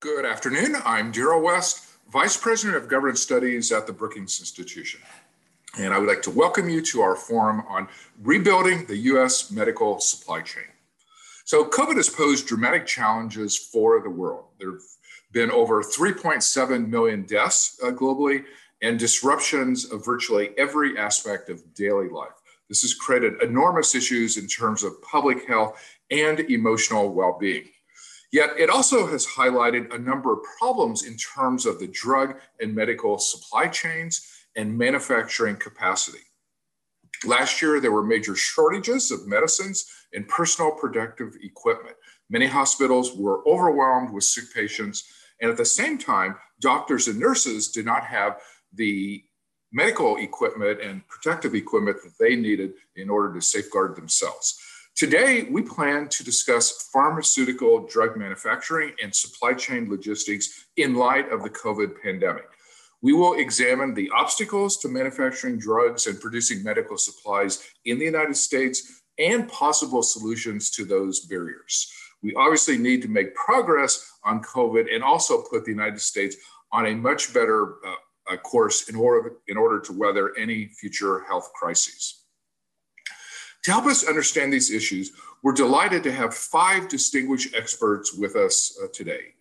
Good afternoon. I'm Darrell West, Vice President of Government Studies at the Brookings Institution. And I would like to welcome you to our forum on rebuilding the U.S. medical supply chain. So COVID has posed dramatic challenges for the world. There have been over 3.7 million deaths globally and disruptions of virtually every aspect of daily life. This has created enormous issues in terms of public health and emotional well-being. Yet it also has highlighted a number of problems in terms of the drug and medical supply chains and manufacturing capacity. Last year, there were major shortages of medicines and personal protective equipment. Many hospitals were overwhelmed with sick patients, and at the same time, doctors and nurses did not have the medical equipment and protective equipment that they needed in order to safeguard themselves. Today, we plan to discuss pharmaceutical drug manufacturing and supply chain logistics in light of the COVID pandemic. We will examine the obstacles to manufacturing drugs and producing medical supplies in the United States and possible solutions to those barriers. We obviously need to make progress on COVID and also put the United States on a much better course in order to weather any future health crises. To help us understand these issues, we're delighted to have 5 distinguished experts with us today.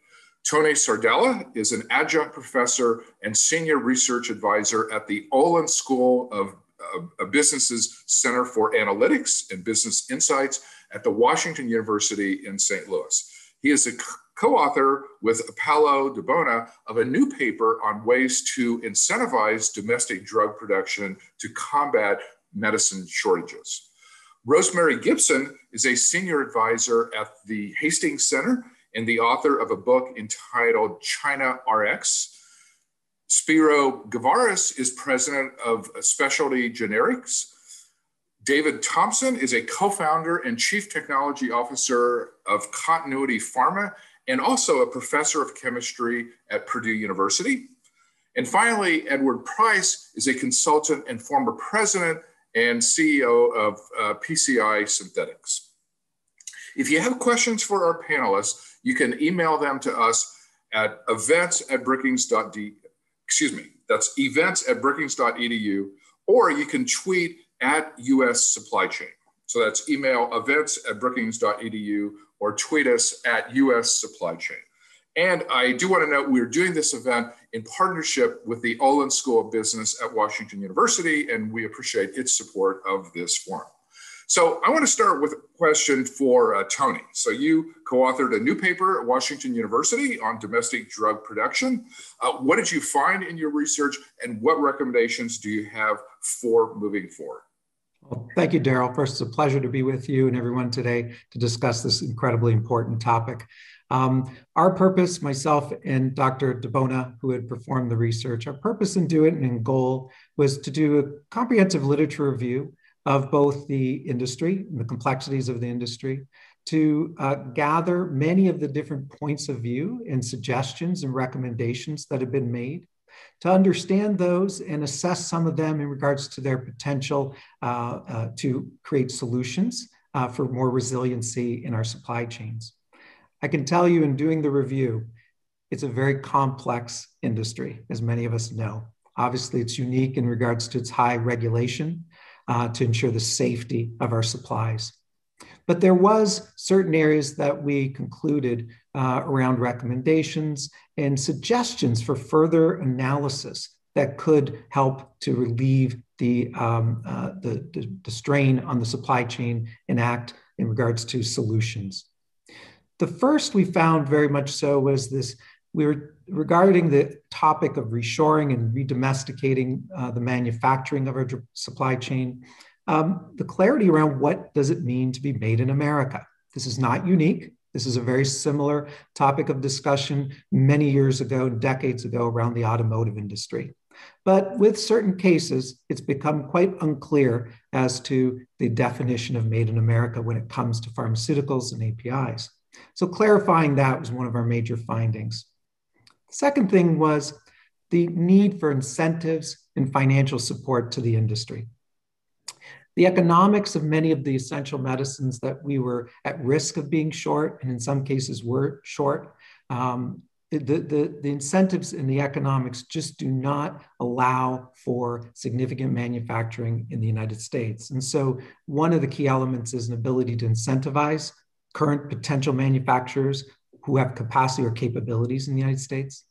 Tony Sardella is an adjunct professor and senior research advisor at the Olin School of Business's Center for Analytics and Business Insights at the Washington University in St. Louis. He is a co-author with Paulo de Bona of a new paper on ways to incentivize domestic drug production to combat medicine shortages. Rosemary Gibson is a senior advisor at the Hastings Center and the author of a book entitled China RX. Spiro Gavaris is president of Specialty Generics. David Thompson is a co-founder and chief technology officer of Continuity Pharma and also a professor of chemistry at Purdue University. And finally, Edward Price is a consultant and former president and CEO of PCI Synthetics. If you have questions for our panelists, you can email them to us at events@brookings.edu, or you can tweet at US Supply Chain. So that's email events@brookings.edu or tweet us at US Supply Chain. And I do want to note we're doing this event in partnership with the Olin School of Business at Washington University, and we appreciate its support of this forum. So I want to start with a question for Tony. So you co-authored a new paper at Washington University on domestic drug production. What did you find in your research, and what recommendations do you have for moving forward? Well, thank you, Darrell. First, it's a pleasure to be with you and everyone today to discuss this incredibly important topic. Our purpose, myself and Dr. de Bona, who had performed the research, our purpose in doing it and goal was to do a comprehensive literature review of both the industry and the complexities of the industry, to gather many of the different points of view and suggestions and recommendations that have been made, to understand those and assess some of them in regards to their potential to create solutions for more resiliency in our supply chains. I can tell you in doing the review, it's a very complex industry, as many of us know. Obviously, it's unique in regards to its high regulation to ensure the safety of our supplies. But there was certain areas that we concluded around recommendations and suggestions for further analysis that could help to relieve the strain on the supply chain and act in regards to solutions. The first we found very much so was this, we were regarding the topic of reshoring and redomesticating the manufacturing of our supply chain, the clarity around what does it mean to be made in America. This is not unique. This is a very similar topic of discussion many years ago, decades ago, around the automotive industry. But with certain cases, it's become quite unclear as to the definition of made in America when it comes to pharmaceuticals and APIs. So clarifying that was one of our major findings. The second thing was the need for incentives and financial support to the industry. The economics of many of the essential medicines that we were at risk of being short, and in some cases were short, the incentives and the economics just do not allow for significant manufacturing in the United States. And so one of the key elements is an ability to incentivize current potential manufacturers who have capacity or capabilities in the United States.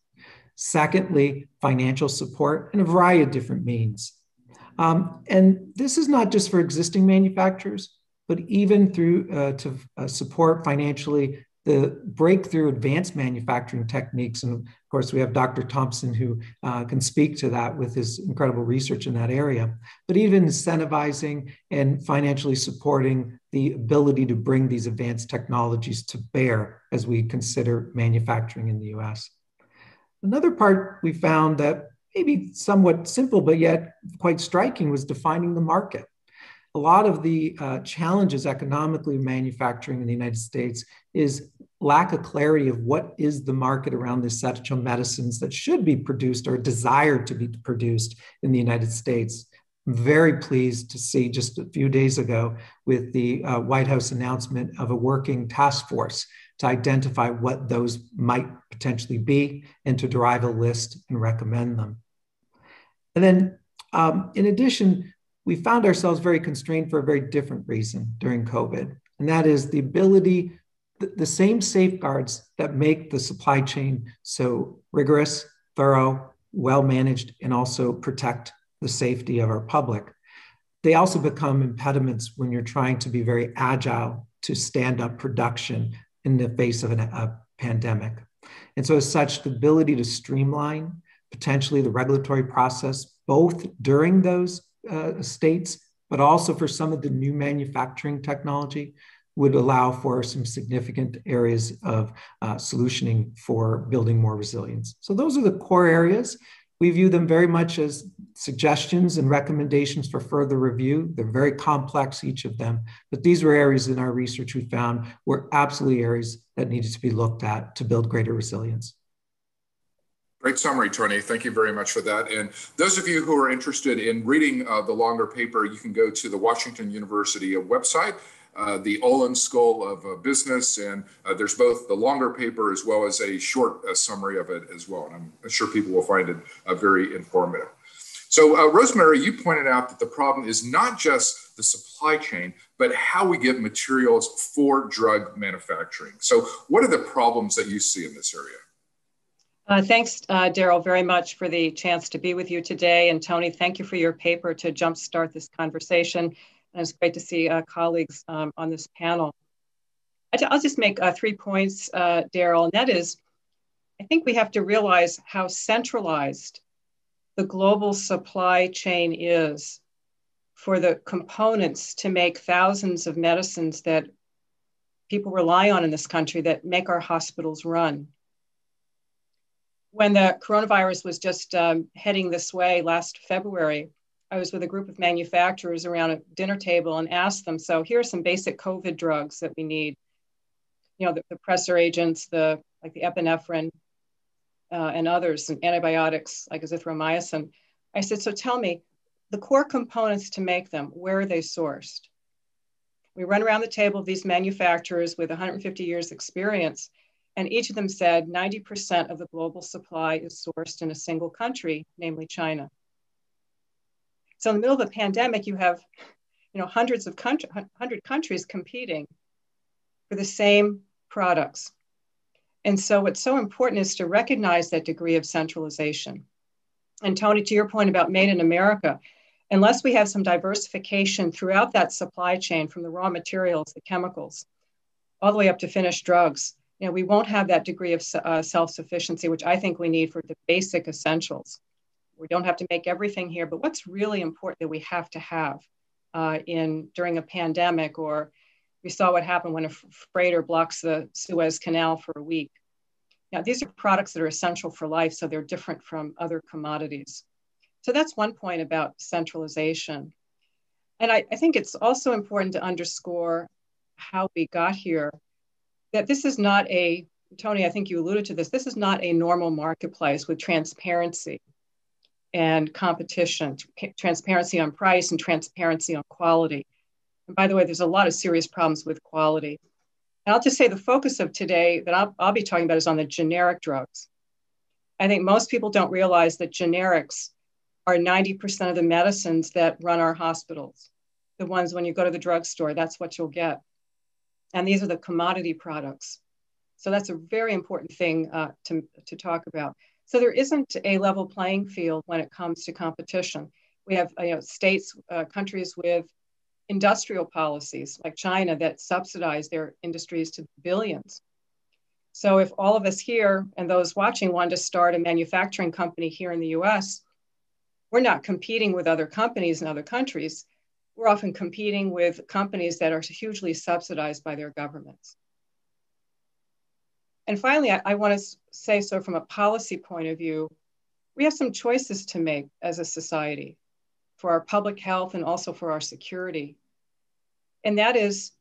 Secondly, financial support in a variety of different means. And this is not just for existing manufacturers, but even through to support financially the breakthrough advanced manufacturing techniques. And of course, we have Dr. Thompson who can speak to that with his incredible research in that area, but even incentivizing and financially supporting the ability to bring these advanced technologies to bear as we consider manufacturing in the US. Another part we found that maybe somewhat simple, but yet quite striking was defining the market. A lot of the challenges economically manufacturing in the United States is lack of clarity of what is the market around the essential medicines that should be produced or desired to be produced in the United States. I'm very pleased to see just a few days ago with the White House announcement of a working task force to identify what those might potentially be and to derive a list and recommend them. And then in addition, we found ourselves very constrained for a very different reason during COVID, and that is the ability, the same safeguards that make the supply chain so rigorous, thorough, well-managed, and also protect the safety of our public. They also become impediments when you're trying to be very agile to stand up production in the face of a pandemic. And so as such, the ability to streamline potentially the regulatory process, both during those states, but also for some of the new manufacturing technology would allow for some significant areas of solutioning for building more resilience. So those are the core areas. We view them very much as suggestions and recommendations for further review. They're very complex, each of them, but these were areas in our research we found were absolutely areas that needed to be looked at to build greater resilience. Great summary, Tony. Thank you very much for that. And those of you who are interested in reading the longer paper, you can go to the Washington University website, the Olin School of Business, and there's both the longer paper as well as a short summary of it as well. And I'm sure people will find it very informative. So Rosemary, you pointed out that the problem is not just the supply chain, but how we get materials for drug manufacturing. So what are the problems that you see in this area? Thanks, Daryl, very much for the chance to be with you today. And Tony, thank you for your paper to jumpstart this conversation. And it's great to see colleagues on this panel. I'll just make 3 points, Daryl, and that is, I think we have to realize how centralized the global supply chain is for the components to make thousands of medicines that people rely on in this country that make our hospitals run. When the coronavirus was just heading this way last February, I was with a group of manufacturers around a dinner table and asked them, so here are some basic COVID drugs that we need. You know, the pressor agents, like the epinephrine and others, and antibiotics like azithromycin. I said, so tell me, the core components to make them, where are they sourced? We run around the table of these manufacturers with 150 years experience, and each of them said 90% of the global supply is sourced in a single country, namely China. So in the middle of a pandemic, you have hundred countries competing for the same products. And so what's so important is to recognize that degree of centralization. And Tony, to your point about made in America, unless we have some diversification throughout that supply chain from the raw materials, the chemicals, all the way up to finished drugs, we won't have that degree of self-sufficiency, which I think we need for the basic essentials. We don't have to make everything here, but what's really important that we have to have during a pandemic, or we saw what happened when a freighter blocks the Suez Canal for a week. Now, these are products that are essential for life, so they're different from other commodities. So that's one point about centralization. And I think it's also important to underscore how we got here, that this is not Tony, I think you alluded to this, this is not a normal marketplace with transparency and competition, transparency on price and transparency on quality. And by the way, there's a lot of serious problems with quality. And I'll just say the focus of today that I'll be talking about is on the generic drugs. I think most people don't realize that generics are 90% of the medicines that run our hospitals. The ones when you go to the drugstore, that's what you'll get. And these are the commodity products. So that's a very important thing to talk about. So there isn't a level playing field when it comes to competition. We have states, countries with industrial policies like China that subsidize their industries to billions. So if all of us here and those watching want to start a manufacturing company here in the US, we're not competing with other companies in other countries. We're often competing with companies that are hugely subsidized by their governments. And finally, I want to say, so from a policy point of view, we have some choices to make as a society for our public health and also for our security. And that is,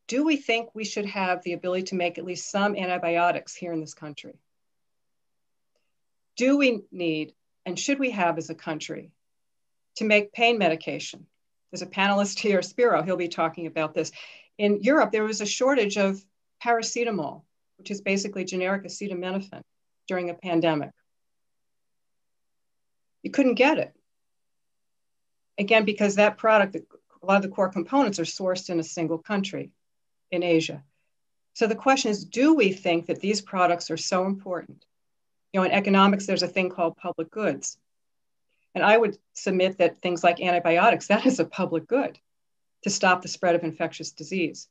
do we think we should have the ability to make at least some antibiotics here in this country? Do we need, and should we have as a country, to make pain medication? There's a panelist here, Spiro, he'll be talking about this. In Europe, there was a shortage of paracetamol, which is basically generic acetaminophen, during a pandemic. You couldn't get it. Again, because that product, a lot of the core components are sourced in a single country in Asia. So the question is, do we think that these products are so important? In economics, there's a thing called public goods. And I would submit that things like antibiotics, that is a public good to stop the spread of infectious disease.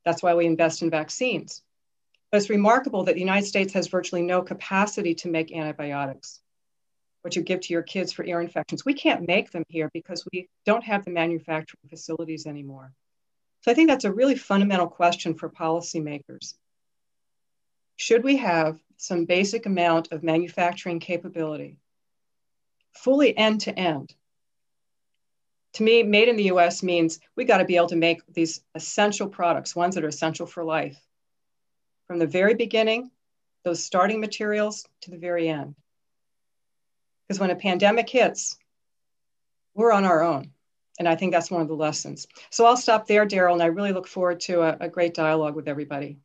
That's why we invest in vaccines. But it's remarkable that the United States has virtually no capacity to make antibiotics, what you give to your kids for ear infections. We can't make them here because we don't have the manufacturing facilities anymore. So I think that's a really fundamental question for policymakers. Should we have some basic amount of manufacturing capability, fully end to end? To me, made in the US means we got to be able to make these essential products, ones that are essential for life, from the very beginning, those starting materials, to the very end. Because when a pandemic hits, we're on our own. And I think that's one of the lessons. So I'll stop there, Daryl, and I really look forward to a great dialogue with everybody.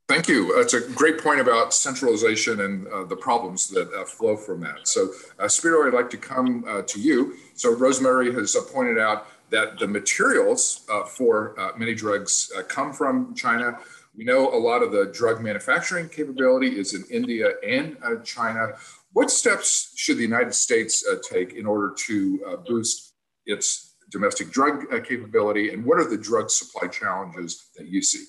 Thank you. That's a great point about centralization and the problems that flow from that. So, Spiro, I'd like to come to you. So Rosemary has pointed out that the materials for many drugs come from China. We know a lot of the drug manufacturing capability is in India and China. What steps should the United States take in order to boost its domestic drug capability, and what are the drug supply challenges that you see?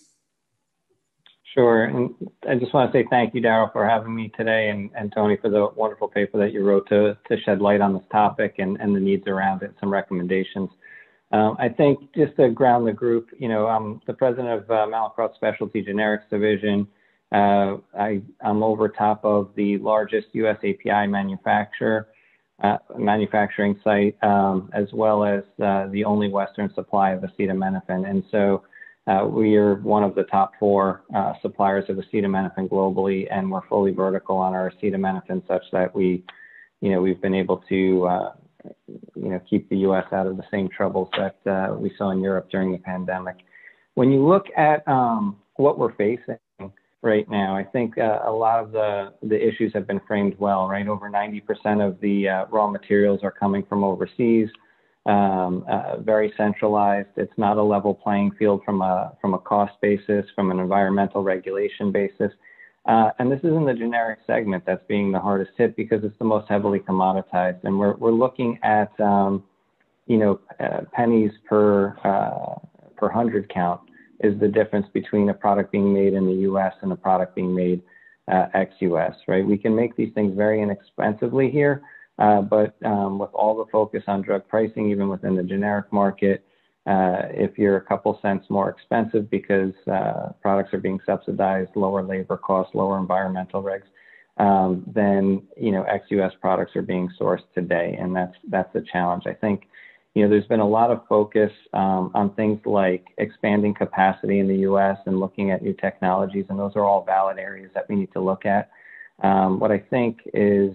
Sure, and I just want to say thank you, Daryl, for having me today, and Tony for the wonderful paper that you wrote to shed light on this topic and the needs around it, some recommendations. I think just to ground the group, I'm the president of Mallinckrodt Specialty Generics Division. I'm over top of the largest U.S. API manufacturing site, as well as the only Western supply of acetaminophen. And so we are one of the top 4 suppliers of acetaminophen globally, and we're fully vertical on our acetaminophen such that we've been able to, keep the U.S. out of the same troubles that we saw in Europe during the pandemic. When you look at what we're facing right now, I think a lot of the issues have been framed well, right? Over 90% of the raw materials are coming from overseas, very centralized. It's not a level playing field from a cost basis, from an environmental regulation basis. And this is in the generic segment that's being the hardest hit because it's the most heavily commoditized. And we're looking at, pennies per 100 count is the difference between a product being made in the U.S. and a product being made ex-U.S., right? We can make these things very inexpensively here, but with all the focus on drug pricing, even within the generic market, if you're a couple cents more expensive because products are being subsidized, lower labor costs, lower environmental regs, then ex-U.S. products are being sourced today, and that's a challenge. I think there's been a lot of focus on things like expanding capacity in the U.S. and looking at new technologies, and those are all valid areas that we need to look at. What I think is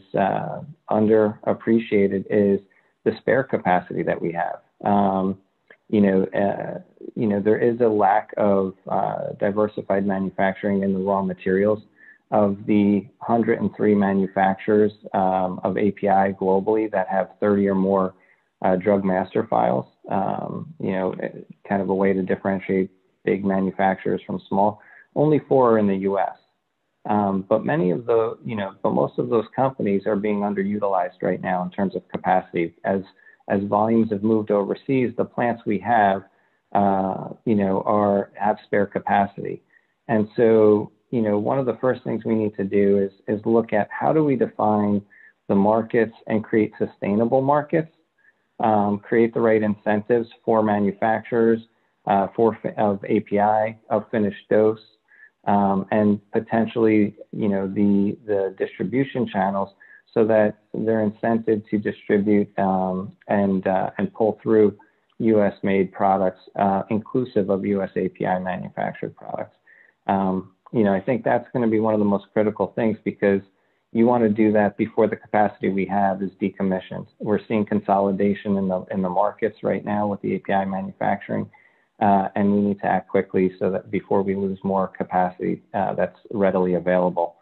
underappreciated is the spare capacity that we have. there is a lack of diversified manufacturing in the raw materials. Of the 103 manufacturers of API globally that have 30 or more drug master files, kind of a way to differentiate big manufacturers from small, only 4 are in the US. But most of those companies are being underutilized right now in terms of capacity. As volumes have moved overseas, the plants we have, have spare capacity. And so, one of the first things we need to do is look at how do we define the markets and create sustainable markets, create the right incentives for manufacturers of API, of finished dose, and potentially, the distribution channels so that they're incented to distribute and pull through U.S.-made products, inclusive of U.S. API manufactured products. I think that's going to be one of the most critical things, because you want to do that before the capacity we have is decommissioned. We're seeing consolidation in the markets right now with the API manufacturing, and we need to act quickly so that before we lose more capacity that's readily available.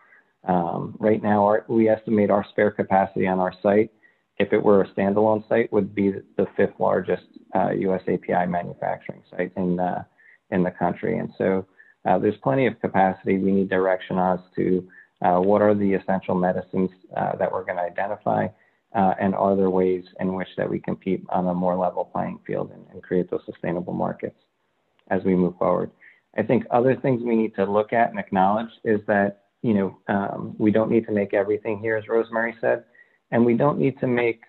Right now, we estimate our spare capacity on our site, if it were a standalone site, would be the 5th largest U.S. API manufacturing site in the country. And so there's plenty of capacity. We need direction as to what are the essential medicines that we're going to identify, and are there ways in which that we compete on a more level playing field and create those sustainable markets as we move forward. I think other things we need to look at and acknowledge is that, we don't need to make everything here, as Rosemary said, and we don't need to make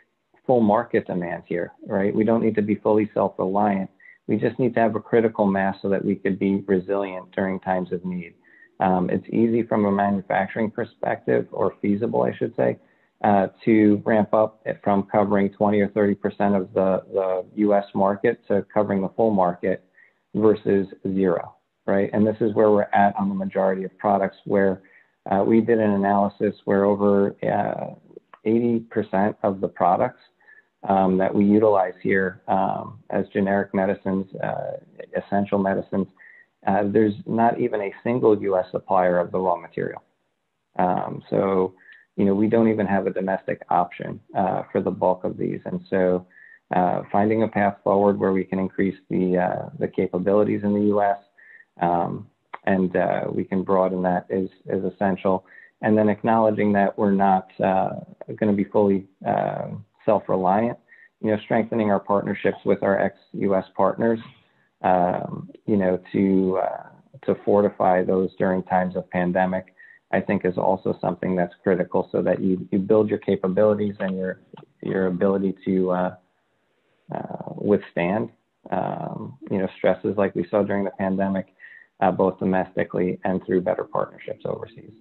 full market demand here, right? We don't need to be fully self-reliant. We just need to have a critical mass so that we could be resilient during times of need. It's easy from a manufacturing perspective, or feasible, I should say, to ramp up from covering 20 or 30% of the US market to covering the full market versus 0, right? And this is where we're at on the majority of products, where we did an analysis where over 80% of the products that we utilize here as generic medicines, essential medicines, there's not even a single US supplier of the raw material. So, we don't even have a domestic option for the bulk of these. And so finding a path forward where we can increase the capabilities in the US and we can broaden that is essential. And then acknowledging that we're not going to be fully self-reliant, strengthening our partnerships with our ex-US partners, to fortify those during times of pandemic, I think is also something that's critical, so that you build your capabilities and your ability to withstand, stresses like we saw during the pandemic, both domestically and through better partnerships overseas.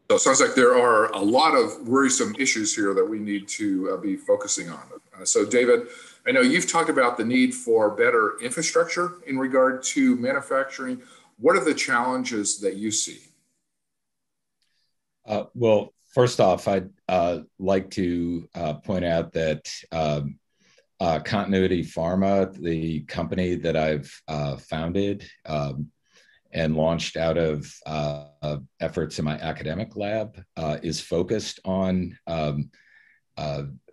So it sounds like there are a lot of worrisome issues here that we need to be focusing on. So David, I know you've talked about the need for better infrastructure in regard to manufacturing. What are the challenges that you see? Well, first off, I'd like to point out that Continuity Pharma, the company that I've founded and launched out of efforts in my academic lab, is focused on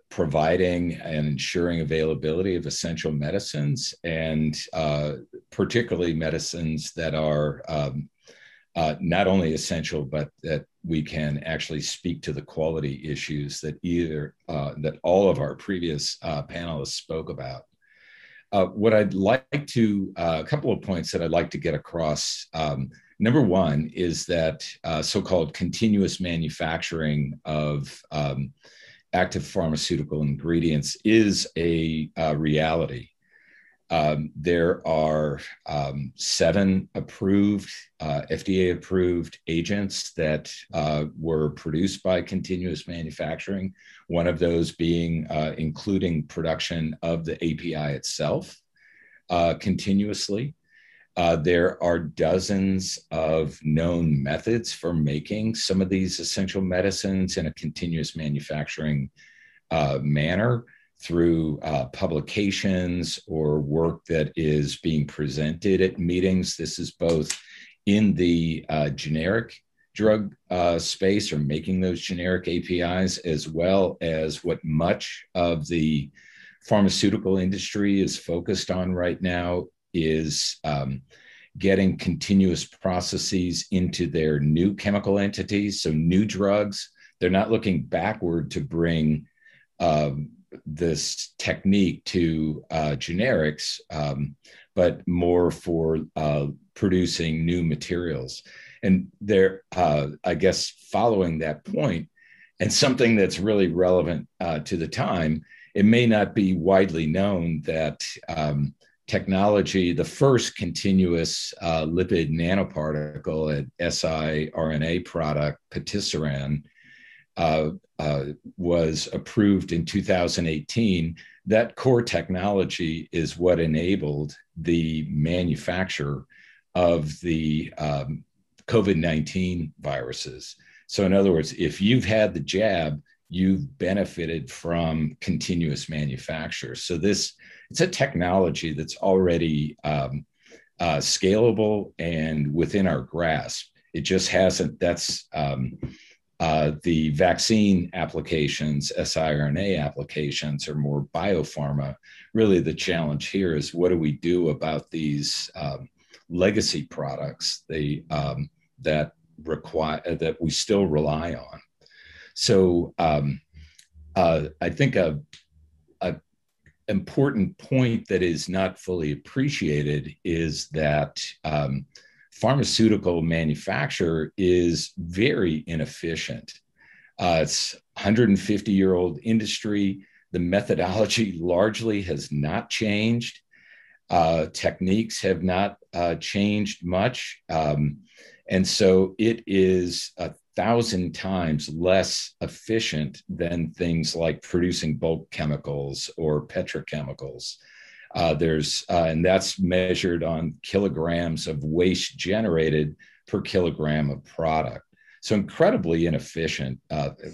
providing and ensuring availability of essential medicines, and particularly medicines that are not only essential, but that we can actually speak to the quality issues that that all of our previous panelists spoke about. What I'd like to, a couple of points that I'd like to get across. Number one is that so-called continuous manufacturing of active pharmaceutical ingredients is a reality. There are 7 approved, FDA-approved agents that were produced by continuous manufacturing, one of those being including production of the API itself continuously. There are dozens of known methods for making some of these essential medicines in a continuous manufacturing manner. through publications or work that is being presented at meetings. This is both in the generic drug space, or making those generic APIs, as well as what much of the pharmaceutical industry is focused on right now is getting continuous processes into their new chemical entities. So new drugs, they're not looking backward to bring this technique to generics, but more for producing new materials. And they're, I guess, following that point, and something that's really relevant to the time, it may not be widely known that technology, the first continuous lipid nanoparticle at siRNA product, patisiran, was approved in 2018. That core technology is what enabled the manufacture of the COVID-19 viruses. So in other words, if you've had the jab, you've benefited from continuous manufacture. So it's a technology that's already scalable and within our grasp. It just hasn't, that's the vaccine applications, siRNA applications, are more biopharma. Really the challenge here is, what do we do about these legacy products that we still rely on? So I think a important point that is not fully appreciated is that pharmaceutical manufacture is very inefficient. It's 150-year-old industry. The methodology largely has not changed. Techniques have not changed much. And so it is 1,000 times less efficient than things like producing bulk chemicals or petrochemicals. And that's measured on kilograms of waste generated per kilogram of product. So incredibly inefficient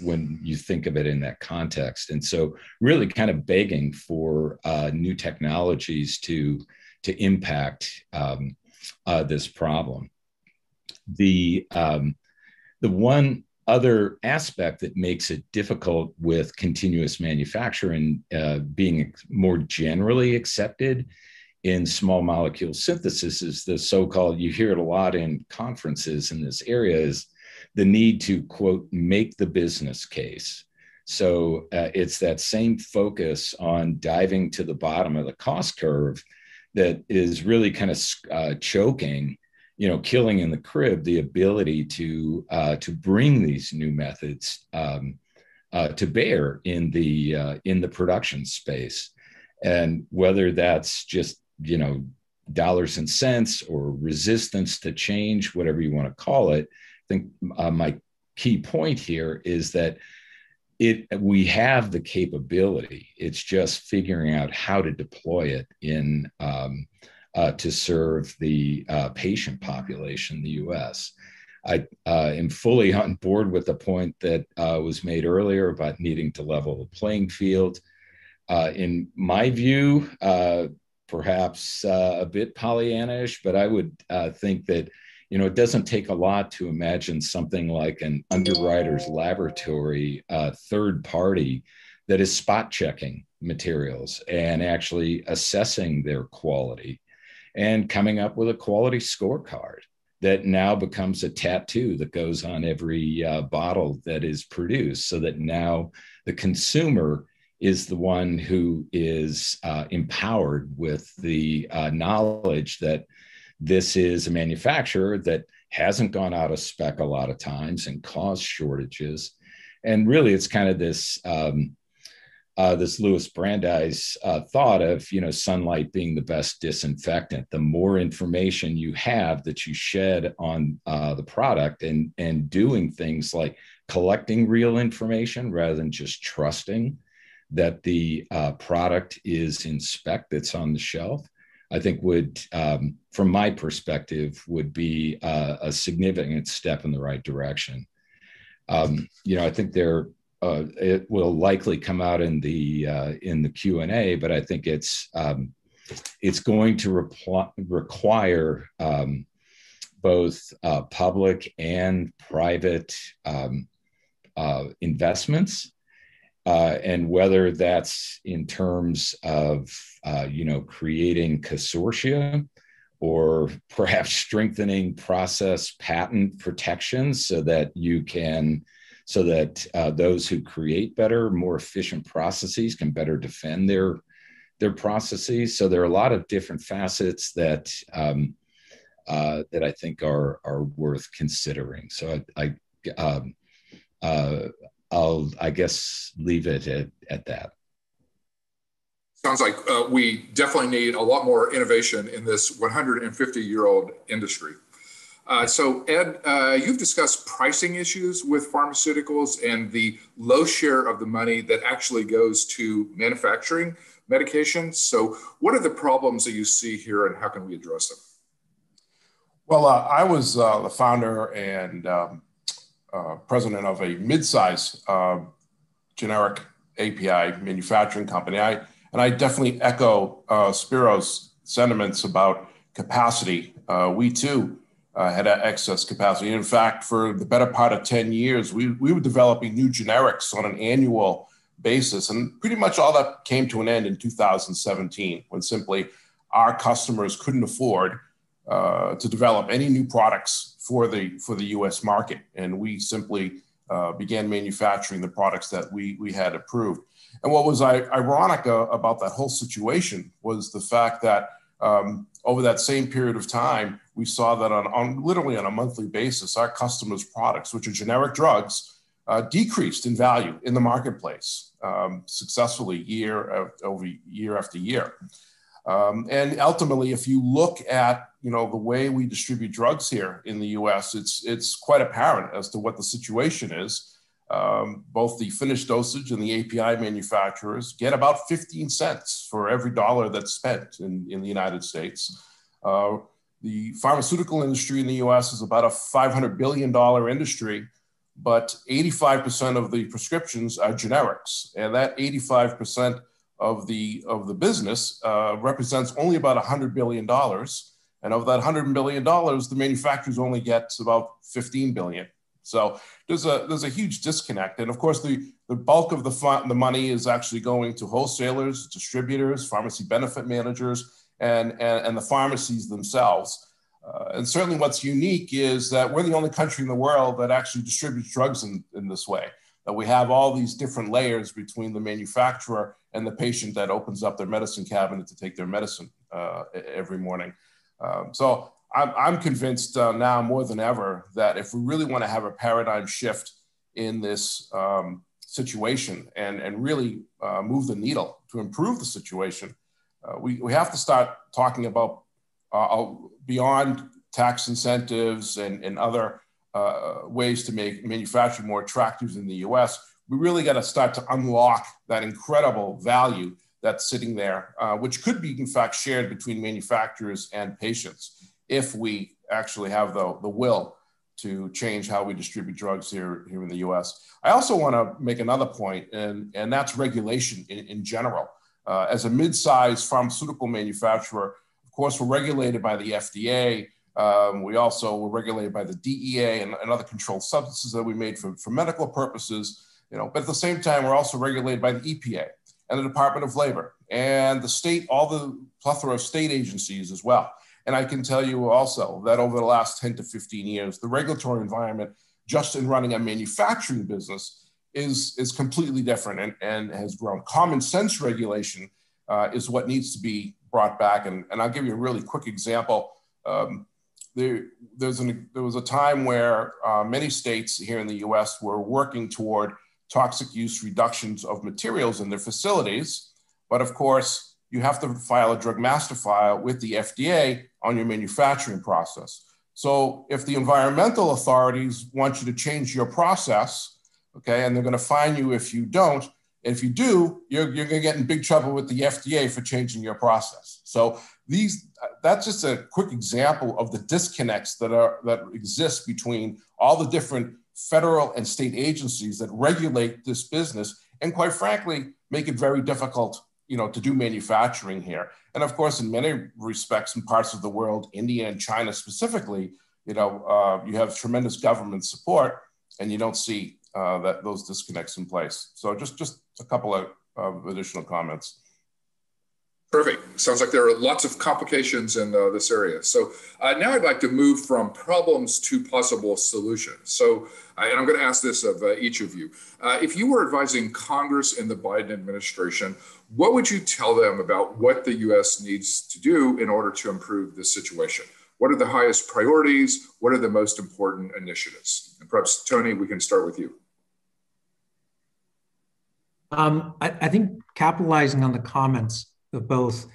when you think of it in that context. And so really kind of begging for new technologies to impact this problem. The one other aspect that makes it difficult with continuous manufacturing being more generally accepted in small molecule synthesis is the so-called, you hear it a lot in conferences in this area, is the need to, quote, make the business case. So it's that same focus on diving to the bottom of the cost curve that is really kind of choking, killing in the crib the ability to bring these new methods to bear in the production space. And whether that's just dollars and cents or resistance to change, whatever you want to call it, I think my key point here is that we have the capability. It's just figuring out how to deploy it in to serve the patient population in the U.S. I am fully on board with the point that was made earlier about needing to level the playing field. In my view, perhaps a bit Pollyanna-ish, but I would think that it doesn't take a lot to imagine something like an underwriter's laboratory third party that is spot checking materials and actually assessing their quality and coming up with a quality scorecard that now becomes a tattoo that goes on every bottle that is produced, so that now the consumer is the one who is empowered with the knowledge that this is a manufacturer that hasn't gone out of spec a lot of times and caused shortages. And really, it's kind of this this Louis Brandeis thought of sunlight being the best disinfectant. The more information you have that you shed on the product, and doing things like collecting real information rather than just trusting that the product is in spec that's on the shelf, I think would, from my perspective, would be a significant step in the right direction. I think there it will likely come out in the Q&A, but I think it's going to require both public and private investments, and whether that's in terms of creating consortia or perhaps strengthening process patent protections so that those who create better, more efficient processes can better defend their processes. So there are a lot of different facets that I think are worth considering. So I'll guess leave it at that. Sounds like we definitely need a lot more innovation in this 150-year-old industry. So Ed, you've discussed pricing issues with pharmaceuticals and the low share of the money that actually goes to manufacturing medications. So what are the problems that you see here and how can we address them? Well, I was the founder and president of a mid-size generic API manufacturing company. I definitely echo Spiro's sentiments about capacity. We too had excess capacity. In fact, for the better part of 10 years, we were developing new generics on an annual basis. And pretty much all that came to an end in 2017, when simply our customers couldn't afford to develop any new products for the US market. And we simply began manufacturing the products that we had approved. And what was ironic about that whole situation was the fact that over that same period of time, we saw that literally on a monthly basis, our customers' products, which are generic drugs, decreased in value in the marketplace successfully year after year. And ultimately, if you look at the way we distribute drugs here in the US, it's quite apparent as to what the situation is. Both the finished dosage and the API manufacturers get about 15 cents for every dollar that's spent in the United States. The pharmaceutical industry in the US is about a $500 billion industry, but 85% of the prescriptions are generics. And that 85% of the business represents only about $100 billion. And of that $100 billion, the manufacturers only get about 15 billion. So there's a huge disconnect. And of course, the bulk of the money is actually going to wholesalers, distributors, pharmacy benefit managers, and the pharmacies themselves. And certainly what's unique is that we're the only country in the world that actually distributes drugs in this way. That we have all these different layers between the manufacturer and the patient that opens up their medicine cabinet to take their medicine every morning. So I'm convinced now more than ever that if we really want to have a paradigm shift in this situation and really move the needle to improve the situation, we have to start talking about beyond tax incentives and other ways to make manufacturing more attractive in the US. We really got to start to unlock that incredible value that's sitting there, which could be in fact shared between manufacturers and patients if we actually have the will to change how we distribute drugs here in the US. I also want to make another point, and that's regulation in general. As a mid-sized pharmaceutical manufacturer, of course, we're regulated by the FDA. We also were regulated by the DEA and other controlled substances that we made for medical purposes. But at the same time, we're also regulated by the EPA and the Department of Labor and the state, all the plethora of state agencies as well. And I can tell you also that over the last 10 to 15 years, the regulatory environment just in running a manufacturing business is completely different and has grown. Common sense regulation is what needs to be brought back. And I'll give you a really quick example. There was a time where many states here in the US were working toward toxic use reductions of materials in their facilities. But of course, you have to file a drug master file with the FDA on your manufacturing process. So if the environmental authorities want you to change your process, okay, and they're going to fine you if you don't, if you do, you're going to get in big trouble with the FDA for changing your process. So that's just a quick example of the disconnects that exist between all the different federal and state agencies that regulate this business and, quite frankly, make it very difficult, to do manufacturing here. And of course, in many respects, in parts of the world, India and China specifically, you have tremendous government support, and you don't see those disconnects in place. So just a couple of additional comments. Perfect. Sounds like there are lots of complications in this area. So now I'd like to move from problems to possible solutions. So, and I'm going to ask this of each of you. If you were advising Congress and the Biden administration, what would you tell them about what the U.S. needs to do in order to improve this situation? What are the highest priorities? What are the most important initiatives? And perhaps, Tony, we can start with you. I think capitalizing on the comments of both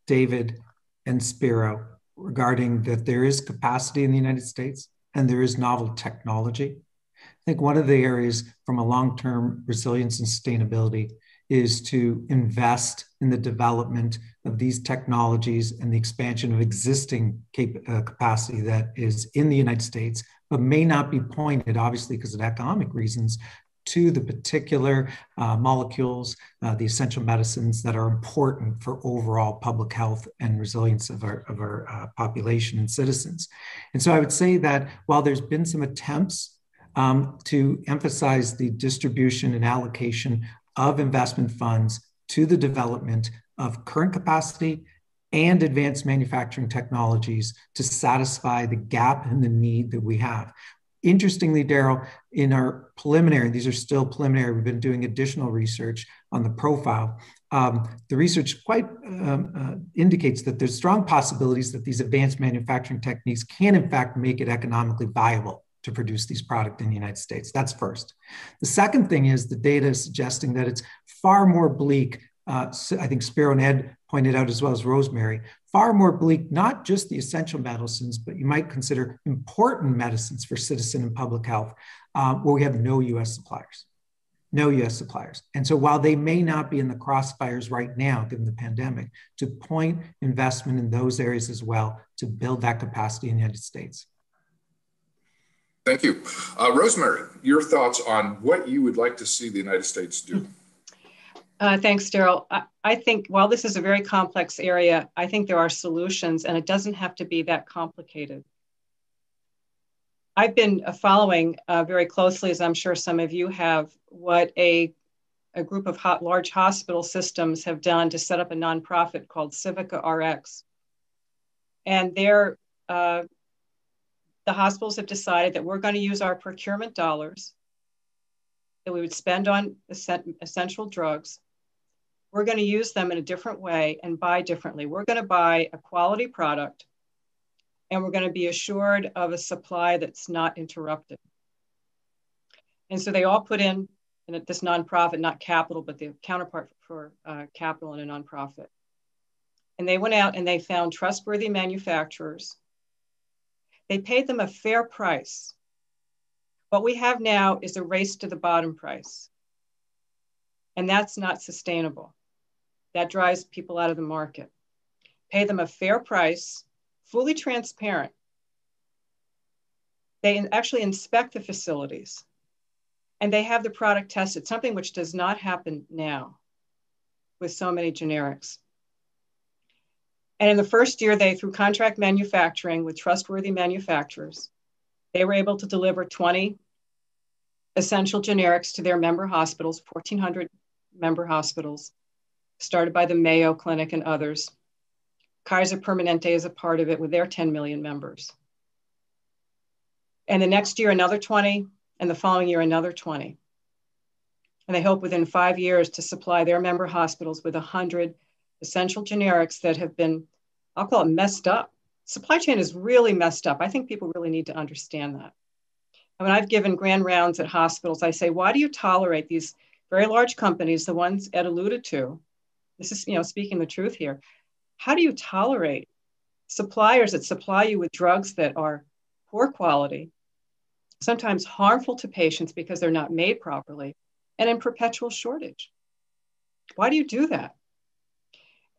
David and Spiro regarding that there is capacity in the United States and there is novel technology. I think one of the areas from a long-term resilience and sustainability is to invest in the development of these technologies and the expansion of existing capacity that is in the United States, but may not be pointed, obviously, because of economic reasons, to the particular molecules, the essential medicines that are important for overall public health and resilience of our population and citizens. And so I would say that while there's been some attempts to emphasize the distribution and allocation of investment funds to the development of current capacity and advanced manufacturing technologies to satisfy the gap and the need that we have. Interestingly, Daryl, in our preliminary, these are still preliminary, we've been doing additional research on the profile. The research quite indicates that there's strong possibilities that these advanced manufacturing techniques can in fact make it economically viable to produce these products in the United States. That's first. The second thing is the data is suggesting that it's far more bleak. I think Spiro and Ed pointed out, as well as Rosemary, far more bleak, not just the essential medicines, but you might consider important medicines for citizen and public health, where we have no US suppliers. No US suppliers. And so while they may not be in the crossfires right now, given the pandemic, to point investment in those areas as well to build that capacity in the United States. Thank you. Rosemary, your thoughts on what you would like to see the United States do? Thanks, Daryl. I think while this is a very complex area, I think there are solutions, and it doesn't have to be that complicated. I've been following very closely, as I'm sure some of you have, what a group of large hospital systems have done to set up a nonprofit called Civica RX. And the hospitals have decided that we're going to use our procurement dollars that we would spend on essential drugs. We're going to use them in a different way and buy differently. We're going to buy a quality product, and we're going to be assured of a supply that's not interrupted. And so they all put in this nonprofit, not capital, but the counterpart for capital in a nonprofit. And they went out and they found trustworthy manufacturers. They paid them a fair price. What we have now is a race to the bottom price. And that's not sustainable. That drives people out of the market. Pay them a fair price, fully transparent. They actually inspect the facilities and they have the product tested, something which does not happen now with so many generics. And in the first year, through contract manufacturing with trustworthy manufacturers, they were able to deliver 20 essential generics to their member hospitals, 1,400 member hospitals, started by the Mayo Clinic and others. Kaiser Permanente is a part of it with their 10 million members. And the next year, another 20, and the following year, another 20. And they hope within 5 years to supply their member hospitals with 100 essential generics that have been, I'll call it messed up. Supply chain is really messed up. I think people really need to understand that. And when I've given grand rounds at hospitals, I say, why do you tolerate these very large companies, the ones Ed alluded to? This is, speaking the truth here. How do you tolerate suppliers that supply you with drugs that are poor quality, sometimes harmful to patients because they're not made properly, and in perpetual shortage? Why do you do that?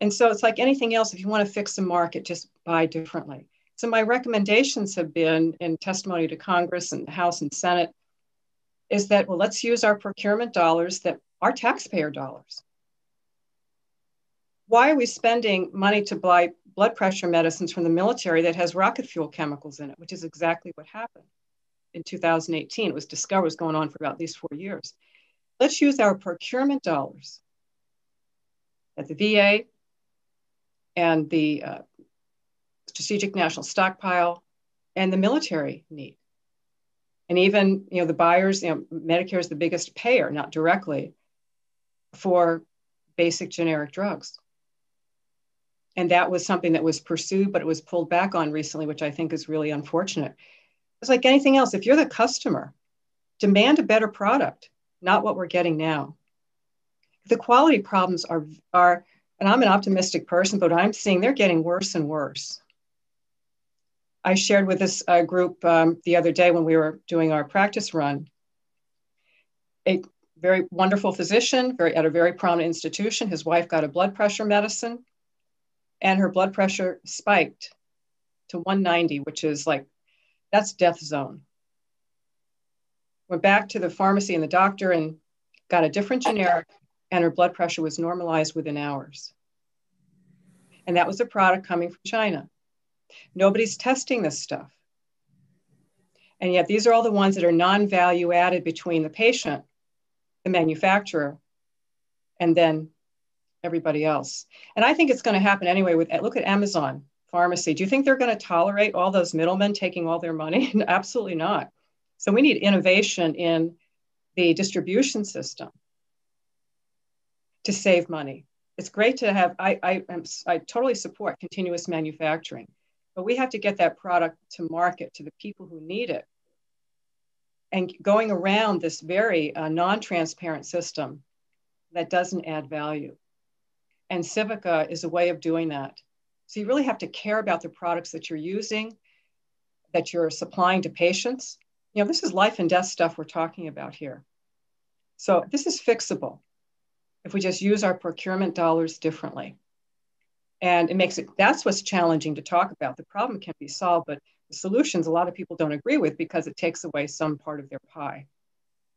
And so it's like anything else. If you want to fix the market, just buy differently. So my recommendations have been in testimony to Congress and the House and Senate is that, well, let's use our procurement dollars that are taxpayer dollars. Why are we spending money to buy blood pressure medicines from the military that has rocket fuel chemicals in it, which is exactly what happened in 2018. It was discovered, it was going on for about at least 4 years. Let's use our procurement dollars at the VA and the Strategic National Stockpile and the military need. And even, the buyers, Medicare is the biggest payer, not directly, for basic generic drugs. And that was something that was pursued, but it was pulled back on recently, which I think is really unfortunate. It's like anything else. If you're the customer, demand a better product, not what we're getting now. The quality problems are, and I'm an optimistic person, but I'm seeing they're getting worse and worse. I shared with this group the other day when we were doing our practice run, a very wonderful physician at a very prominent institution. His wife got a blood pressure medicine and her blood pressure spiked to 190, which is like, that's death zone. Went back to the pharmacy and the doctor and got a different generic, and her blood pressure was normalized within hours. And that was a product coming from China. Nobody's testing this stuff. And yet these are all the ones that are non-value added between the patient, the manufacturer, and then everybody else. And I think it's going to happen anyway. Look at Amazon Pharmacy. Do you think they're going to tolerate all those middlemen taking all their money? Absolutely not. So we need innovation in the distribution system to save money. It's great to have, I totally support continuous manufacturing, but we have to get that product to market to the people who need it. And going around this very non-transparent system that doesn't add value. And Civica is a way of doing that. So you really have to care about the products that you're using, that you're supplying to patients. This is life and death stuff we're talking about here. So this is fixable if we just use our procurement dollars differently. And that's what's challenging to talk about. The problem can be solved, but the solutions a lot of people don't agree with because it takes away some part of their pie.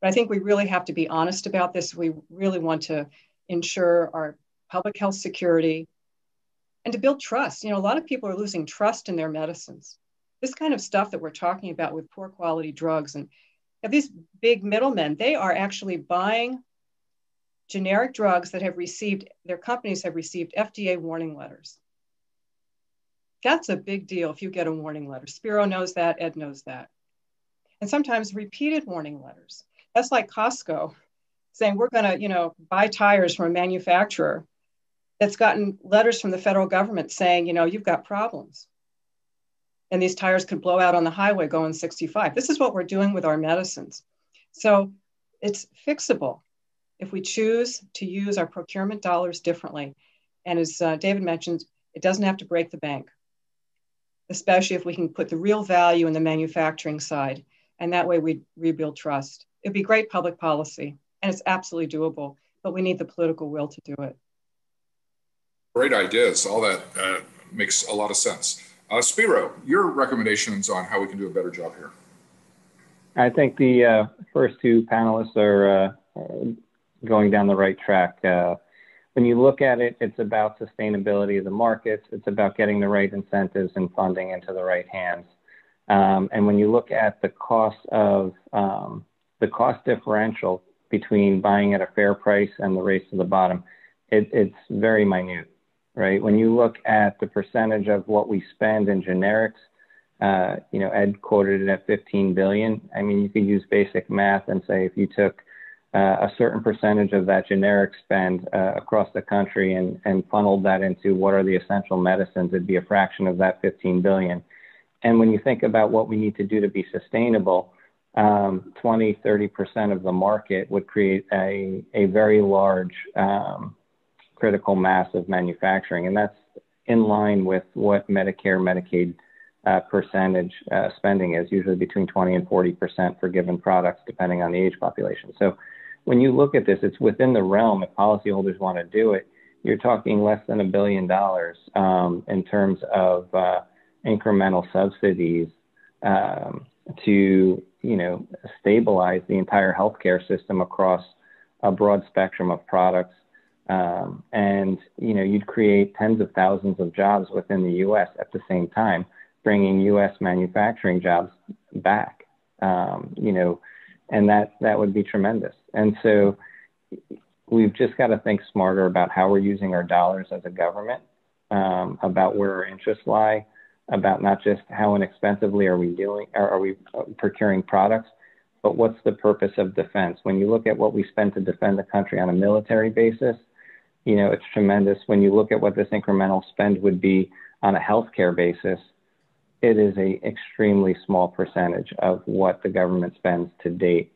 But I think we really have to be honest about this. We really want to ensure our public health security and to build trust. A lot of people are losing trust in their medicines. This kind of stuff that we're talking about with poor quality drugs and these big middlemen, they are actually buying generic drugs that their companies have received FDA warning letters. That's a big deal if you get a warning letter. Spiro knows that, Ed knows that. And sometimes repeated warning letters. That's like Costco saying we're going to, buy tires from a manufacturer that's gotten letters from the federal government saying, you've got problems. And these tires could blow out on the highway going 65. This is what we're doing with our medicines. So it's fixable if we choose to use our procurement dollars differently. And as David mentioned, it doesn't have to break the bank, especially if we can put the real value in the manufacturing side. And that way we rebuild trust. It'd be great public policy, and it's absolutely doable, but we need the political will to do it. Great ideas. All that makes a lot of sense. Spiro, your recommendations on how we can do a better job here. I think the first two panelists are going down the right track. When you look at it, it's about sustainability of the markets. It's about getting the right incentives and funding into the right hands. And when you look at the cost differential between buying at a fair price and the race to the bottom, it's very minute, right? When you look at the percentage of what we spend in generics, Ed quoted it at 15 billion. I mean, you could use basic math and say if you took a certain percentage of that generic spend across the country and funneled that into what are the essential medicines, it'd be a fraction of that 15 billion. And when you think about what we need to do to be sustainable, 20–30% of the market would create a very large critical mass of manufacturing. And that's in line with what Medicare, Medicaid percentage spending is, usually between 20 and 40% for given products, depending on the age population. So when you look at this, it's within the realm. If policyholders want to do it, you're talking less than $1 billion in terms of incremental subsidies to, stabilize the entire healthcare system across a broad spectrum of products. And, you'd create tens of thousands of jobs within the U.S. at the same time, bringing U.S. manufacturing jobs back, and that would be tremendous. And so we've just got to think smarter about how we're using our dollars as a government, about where our interests lie, about not just how inexpensively are we procuring products, but what's the purpose of defense? When you look at what we spend to defend the country on a military basis, it's tremendous. When you look at what this incremental spend would be on a healthcare basis, it is a extremely small percentage of what the government spends to date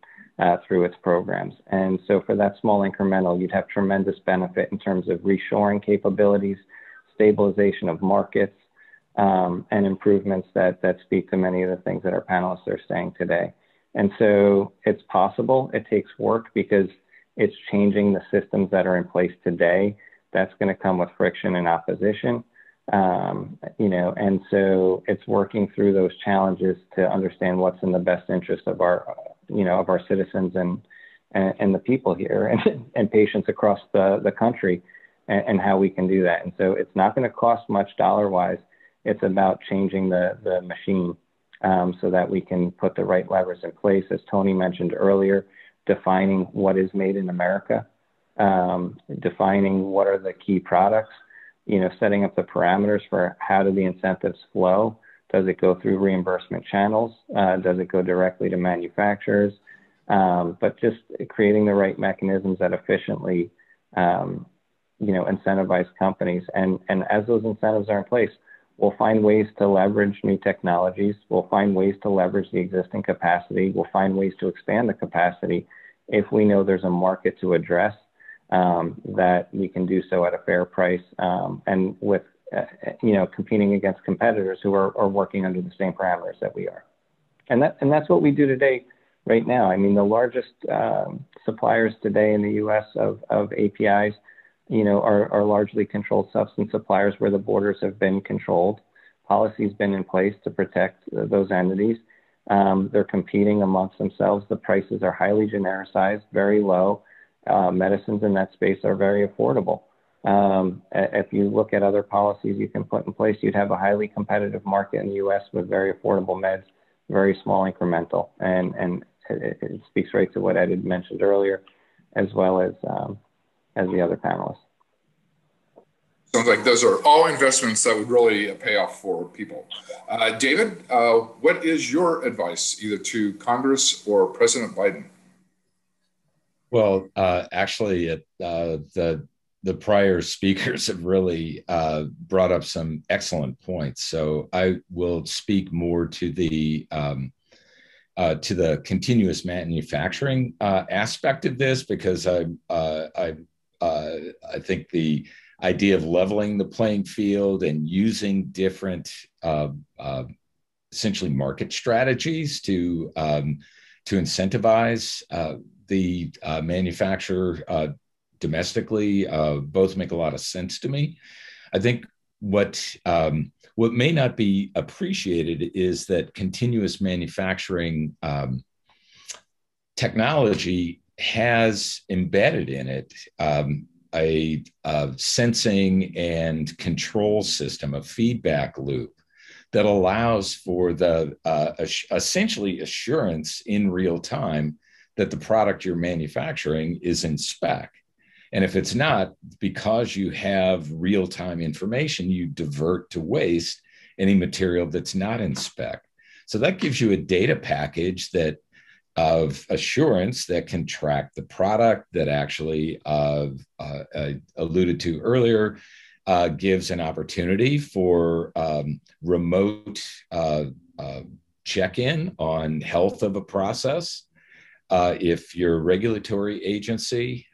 through its programs. And so for that small incremental, you'd have tremendous benefit in terms of reshoring capabilities, stabilization of markets, and improvements that speak to many of the things that our panelists are saying today. And so it's possible. It takes work because it's changing the systems that are in place today. That's going to come with friction and opposition. And so it's working through those challenges to understand what's in the best interest of our citizens and the people here and patients across the country, and how we can do that. And so it's not going to cost much dollar-wise. It's about changing the machine so that we can put the right levers in place, as Tony mentioned earlier, defining what is made in America, defining what are the key products, setting up the parameters for how do the incentives flow. Does it go through reimbursement channels? Does it go directly to manufacturers? But just creating the right mechanisms that efficiently, incentivize companies. And as those incentives are in place, we'll find ways to leverage new technologies. We'll find ways to leverage the existing capacity. We'll find ways to expand the capacity if we know there's a market to address, that we can do so at a fair price, and with, competing against competitors who are working under the same parameters that we are. And that's what we do today, right now. I mean, the largest suppliers today in the U.S. of APIs, are largely controlled substance suppliers where the borders have been controlled. Policy's been in place to protect those entities. They're competing amongst themselves. The prices are highly genericized, very low. Medicines in that space are very affordable. If you look at other policies you can put in place, you'd have a highly competitive market in the U.S. with very affordable meds, very small incremental. And it speaks right to what Ed had mentioned earlier, as well as the other panelists. Sounds like those are all investments that would really pay off for people. David, what is your advice either to Congress or President Biden? Well, actually, the prior speakers have really brought up some excellent points. So I will speak more to the continuous manufacturing aspect of this, because I think the idea of leveling the playing field and using different essentially market strategies to incentivize the manufacturer domestically both make a lot of sense to me. I think what may not be appreciated is that continuous manufacturing technology has embedded in it a sensing and control system, a feedback loop that allows for the essentially assurance in real time that the product you're manufacturing is in spec. And if it's not, because you have real-time information, you divert to waste any material that's not in spec. So that gives you a data package of assurance that can track the product, that actually alluded to earlier, gives an opportunity for remote check-in on health of a process. If you're a regulatory agency,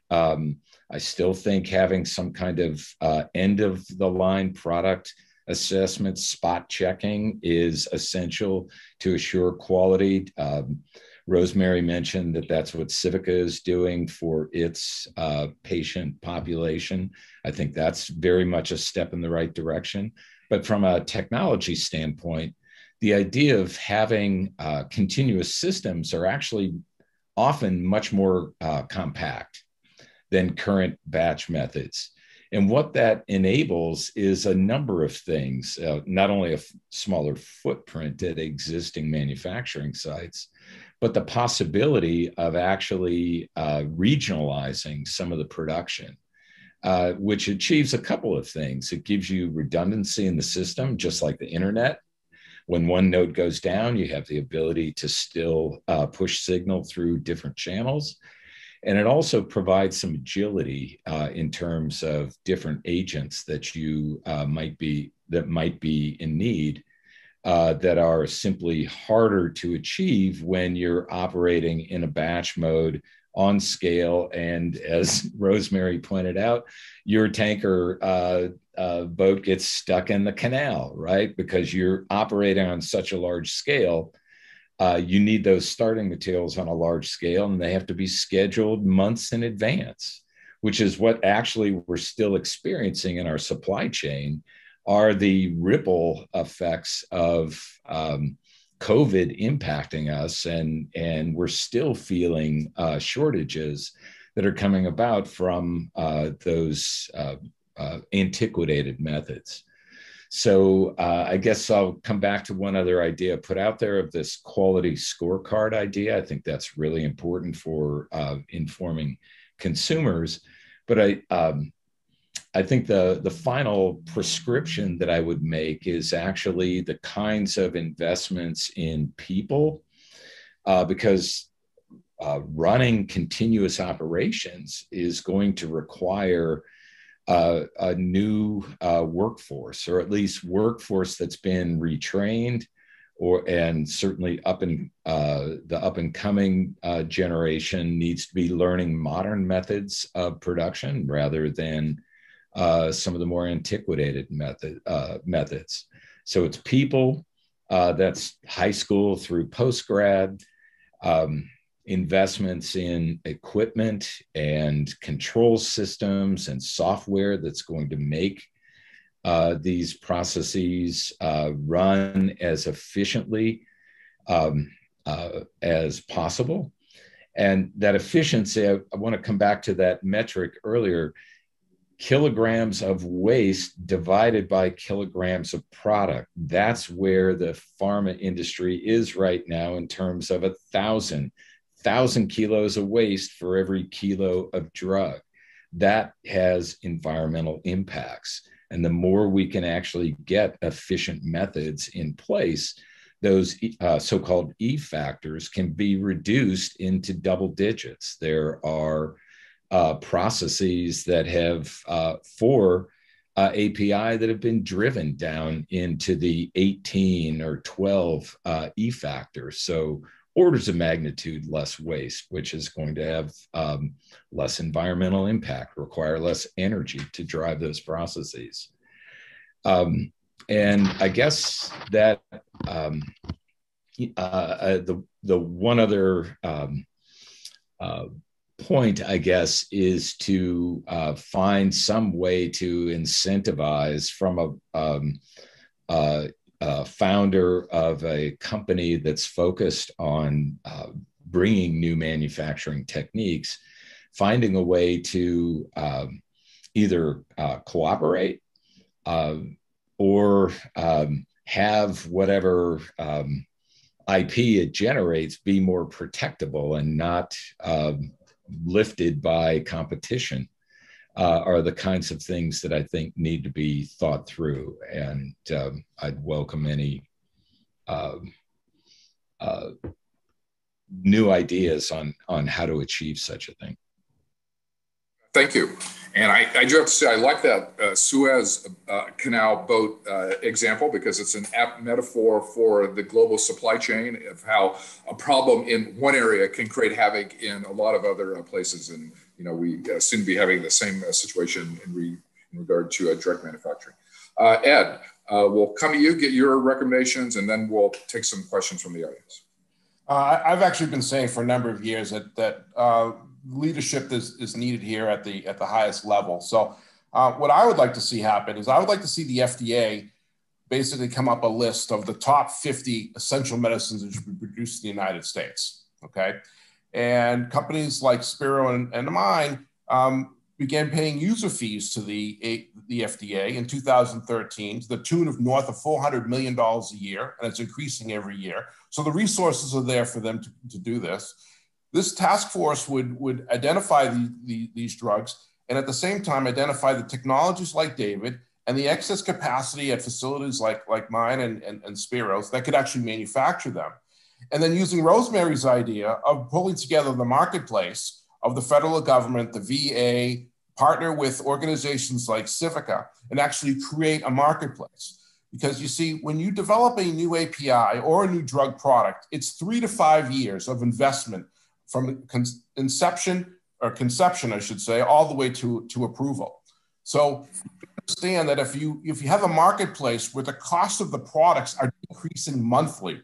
I still think having some kind of end of the line product assessment, spot checking is essential to assure quality. Rosemary mentioned that that's what Civica is doing for its patient population. I think that's very much a step in the right direction. But from a technology standpoint, the idea of having continuous systems are actually often much more compact than current batch methods. And what that enables is a number of things, not only a smaller footprint at existing manufacturing sites, but the possibility of actually regionalizing some of the production, which achieves a couple of things. It gives you redundancy in the system, just like the internet. When one node goes down, you have the ability to still push signal through different channels. And it also provides some agility in terms of different agents that you might be in need that are simply harder to achieve when you're operating in a batch mode on scale. And as Rosemary pointed out, your tanker boat gets stuck in the canal, right? Because you're operating on such a large scale. You need those starting materials on a large scale, and they have to be scheduled months in advance, which is what actually we're still experiencing in our supply chain, are the ripple effects of COVID impacting us. And we're still feeling shortages that are coming about from those antiquated methods. So I guess I'll come back to one other idea put out there of this quality scorecard idea. I think that's really important for informing consumers. But I think the final prescription that I would make is actually the kinds of investments in people, because running continuous operations is going to require a new workforce, or at least workforce that's been retrained, and certainly the up and coming generation needs to be learning modern methods of production rather than some of the more antiquated methods. So it's people, that's high school through post-grad, investments in equipment and control systems and software that's going to make these processes run as efficiently as possible. And that efficiency, I want to come back to that metric earlier, kilograms of waste divided by kilograms of product. That's where the pharma industry is right now in terms of 1,000 kilos of waste for every kilo of drug. That has environmental impacts. And the more we can actually get efficient methods in place, those so-called E factors can be reduced into double digits. There are processes that have for API that have been driven down into the 18 or 12 E factors. So orders of magnitude less waste, which is going to have less environmental impact, require less energy to drive those processes. And I guess that the one other point, I guess, is to find some way to incentivize from a founder of a company that's focused on bringing new manufacturing techniques, finding a way to either cooperate or have whatever IP it generates be more protectable and not lifted by competition. Are the kinds of things that I think need to be thought through. And I'd welcome any new ideas on how to achieve such a thing. Thank you. And I do have to say, I like that Suez Canal boat example, because it's an apt metaphor for the global supply chain of how a problem in one area can create havoc in a lot of other places. And we seem to be having the same situation in regard to direct manufacturing. Ed, we'll come to you, get your recommendations, and then we'll take some questions from the audience. I've actually been saying for a number of years that leadership is needed here at the highest level. So what I would like to see happen is I would like to see the FDA basically come up a list of the top 50 essential medicines that should be produced in the United States, okay? And companies like Spiro and mine began paying user fees to the FDA in 2013 to the tune of north of $400 million a year, and it's increasing every year. So the resources are there for them to do this. This task force would identify these drugs and at the same time identify the technologies like David and the excess capacity at facilities like mine and Spiro's that could actually manufacture them. And then using Rosemary's idea of pulling together the marketplace of the federal government, the VA, partner with organizations like Civica, and actually create a marketplace. Because you see, when you develop a new API or a new drug product, it's 3 to 5 years of investment from conception, I should say, all the way to approval. So understand that if you have a marketplace where the cost of the products are decreasing monthly,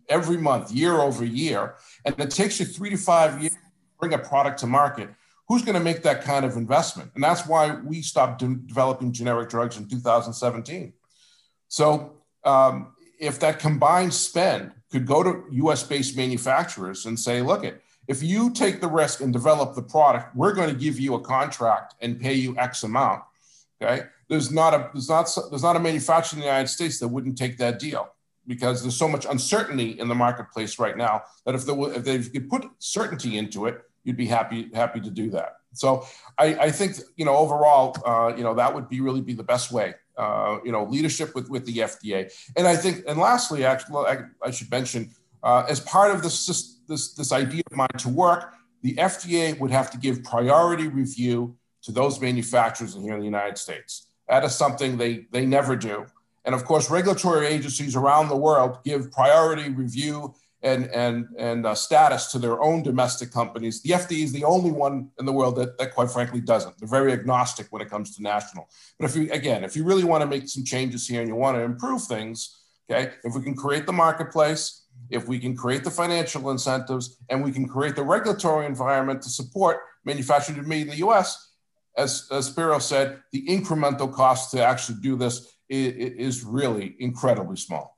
every month, year over year, and it takes you 3 to 5 years to bring a product to market, who's going to make that kind of investment? And that's why we stopped developing generic drugs in 2017. So if that combined spend could go to US-based manufacturers and say, look, if you take the risk and develop the product, we're going to give you a contract and pay you X amount. Okay, there's not a manufacturer in the United States that wouldn't take that deal, because there's so much uncertainty in the marketplace right now that if they could put certainty into it, you'd be happy to do that. So I think, overall, that would really be the best way. Leadership with the FDA, and lastly, actually, I should mention, as part of this idea of mine to work, the FDA would have to give priority review to those manufacturers here in the United States. That is something they never do. And of course, regulatory agencies around the world give priority review and status to their own domestic companies. The FDA is the only one in the world that quite frankly doesn't. They're very agnostic when it comes to national. But if you really want to make some changes here and you want to improve things, okay, if we can create the marketplace, if we can create the financial incentives, and we can create the regulatory environment to support manufacturing made in the US, as Spiro said, the incremental cost to actually do this is really incredibly small.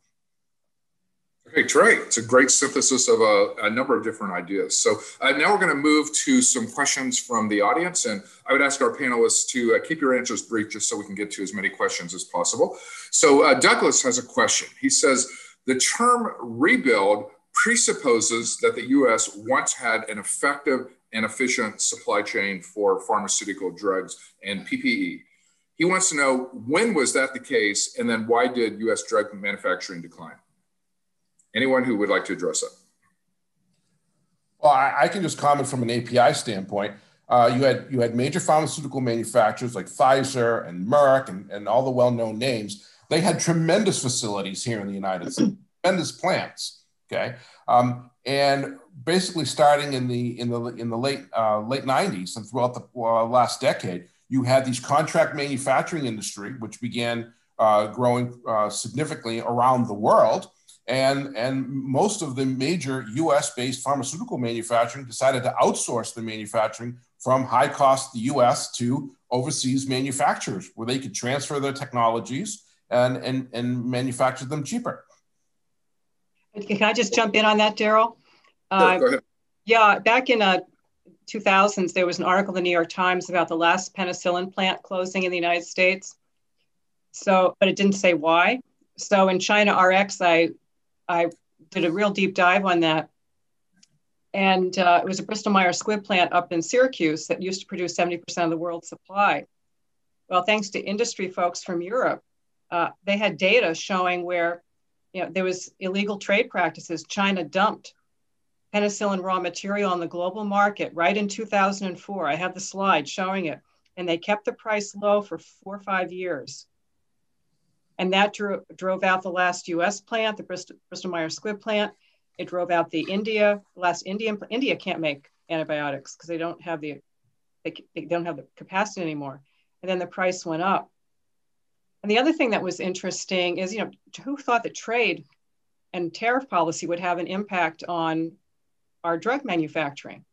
Okay, great. It's a great synthesis of a number of different ideas. So now we're going to move to some questions from the audience. And I would ask our panelists to keep your answers brief just so we can get to as many questions as possible. So Douglas has a question. He says, the term rebuild presupposes that the US once had an effective and efficient supply chain for pharmaceutical drugs and PPE. He wants to know, when was that the case? And then why did US drug manufacturing decline? Anyone who would like to address that? Well, I can just comment from an API standpoint. You had major pharmaceutical manufacturers like Pfizer and Merck and all the well-known names. They had tremendous facilities here in the United States, tremendous plants. Okay, and basically starting in the late 90s and throughout the last decade, you had these contract manufacturing industry, which began growing significantly around the world. And most of the major US-based pharmaceutical manufacturing decided to outsource the manufacturing from high-cost the US to overseas manufacturers, where they could transfer their technologies and manufacture them cheaper. Can I just jump in on that, Daryl? Sure, go ahead. Yeah, back in 2000s, there was an article in the New York Times about the last penicillin plant closing in the United States. So, but it didn't say why. So in China RX, I did a real deep dive on that. And it was a Bristol-Myers Squibb plant up in Syracuse that used to produce 70% of the world's supply. Well, thanks to industry folks from Europe, they had data showing where there was illegal trade practices. China dumped penicillin raw material on the global market right in 2004. I have the slide showing it. And they kept the price low for 4 or 5 years. And that drove out the last US plant, the Bristol-Myers Squibb plant. It drove out the last Indian. India can't make antibiotics because they don't have the capacity anymore. And then the price went up. And the other thing that was interesting is, who thought that trade and tariff policy would have an impact on our drug manufacturing?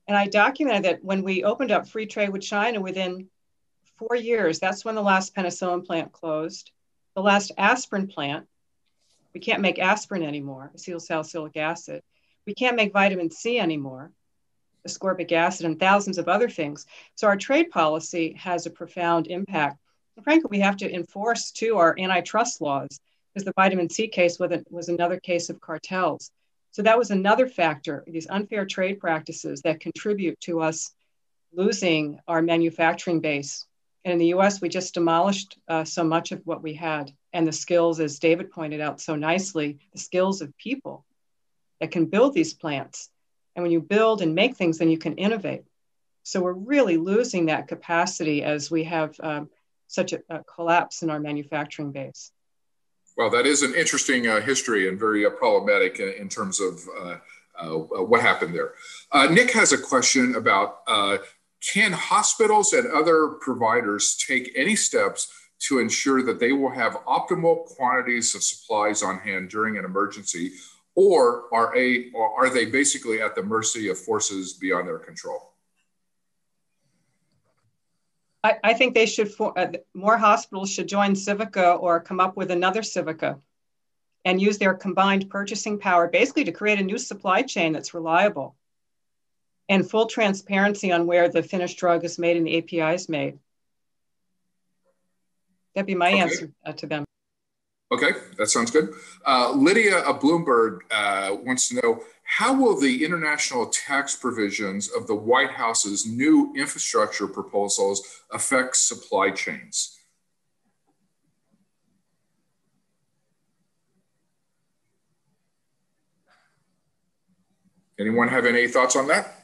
And I documented that when we opened up free trade with China, within 4 years, that's when the last penicillin plant closed. The last aspirin plant, we can't make aspirin anymore, acetylsalicylic acid. We can't make vitamin C anymore, ascorbic acid, and thousands of other things. So our trade policy has a profound impact. And frankly, we have to enforce, too, our antitrust laws, because the vitamin C case was another case of cartels. So that was another factor, these unfair trade practices that contribute to us losing our manufacturing base. And in the US, we just demolished so much of what we had. And the skills, as David pointed out so nicely, the skills of people that can build these plants. And when you build and make things, then you can innovate. So we're really losing that capacity as we have such a collapse in our manufacturing base. Well, that is an interesting history and very problematic in terms of what happened there. Nick has a question about can hospitals and other providers take any steps to ensure that they will have optimal quantities of supplies on hand during an emergency, or are they basically at the mercy of forces beyond their control? I think they should, more hospitals should join Civica or come up with another Civica and use their combined purchasing power basically to create a new supply chain that's reliable and full transparency on where the finished drug is made and the API is made. That'd be my answer to them. Okay, that sounds good. Lydia of Bloomberg wants to know, how will the international tax provisions of the White House's new infrastructure proposals affect supply chains? Anyone have any thoughts on that?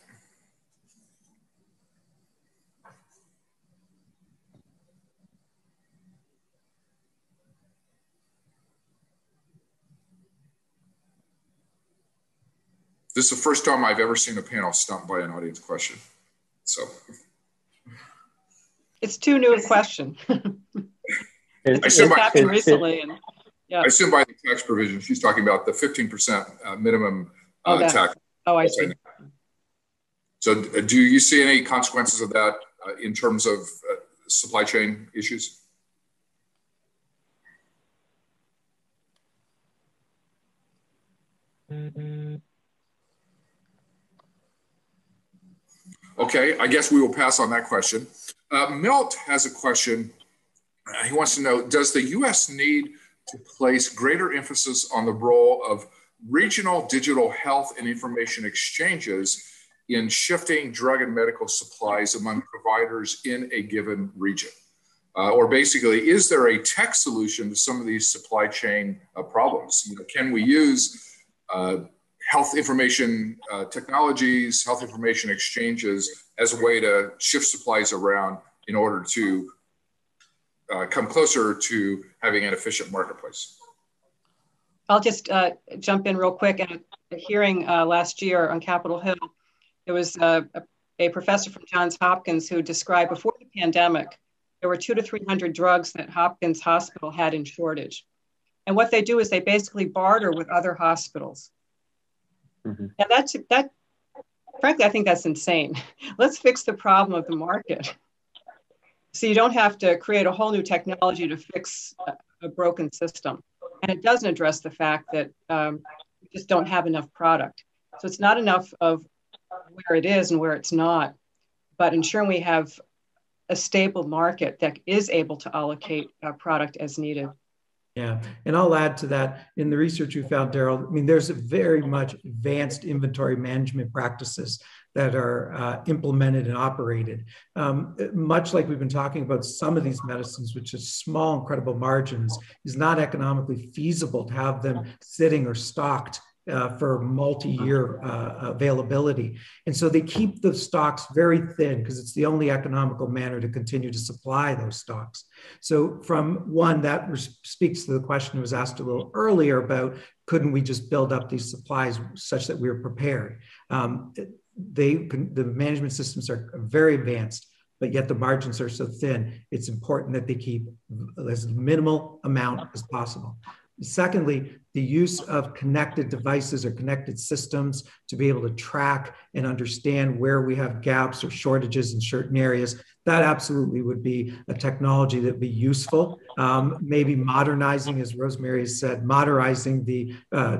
This is the first time I've ever seen a panel stumped by an audience question. So it's too new a question. It happened recently. I assume by the tax provision, she's talking about the 15% minimum tax. Oh, I see. So do you see any consequences of that in terms of supply chain issues? Okay, I guess we will pass on that question. Milt has a question. He wants to know, does the U.S. need to place greater emphasis on the role of regional digital health and information exchanges in shifting drug and medical supplies among providers in a given region? Or basically, is there a tech solution to some of these supply chain problems? Can we use health information technologies, health information exchanges as a way to shift supplies around in order to come closer to having an efficient marketplace? I'll just jump in real quick. At a hearing last year on Capitol Hill, there was a professor from Johns Hopkins who described before the pandemic, there were 200 to 300 drugs that Hopkins Hospital had in shortage. And what they do is they basically barter with other hospitals. Mm-hmm. And frankly, I think that's insane. Let's fix the problem of the market. So you don't have to create a whole new technology to fix a broken system. And it doesn't address the fact that we just don't have enough product. So it's not enough of where it is and where it's not, but ensuring we have a stable market that is able to allocate product as needed. Yeah, and I'll add to that. In the research we found, Daryl, I mean, there's a very much advanced inventory management practices that are implemented and operated. Much like we've been talking about some of these medicines, which is small, incredible margins, is not economically feasible to have them sitting or stocked for multi-year availability. And so they keep the stocks very thin because it's the only economical manner to continue to supply those stocks. So from one, that speaks to the question that was asked a little earlier about, couldn't we just build up these supplies such that we're prepared? The management systems are very advanced, but yet the margins are so thin, it's important that they keep as minimal amount as possible. Secondly, the use of connected devices or connected systems to be able to track and understand where we have gaps or shortages in certain areas. That absolutely would be a technology that would be useful. Maybe modernizing, as Rosemary said, modernizing the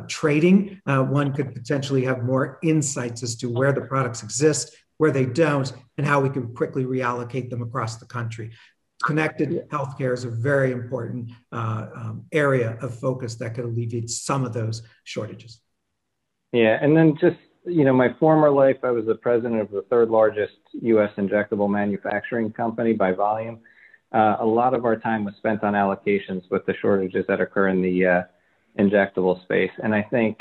trading. One could potentially have more insights as to where the products exist, where they don't, and how we can quickly reallocate them across the country. Connected healthcare is a very important area of focus that could alleviate some of those shortages. Yeah, and then just, my former life, I was the president of the third largest U.S. injectable manufacturing company by volume. A lot of our time was spent on allocations with the shortages that occur in the injectable space. And I think,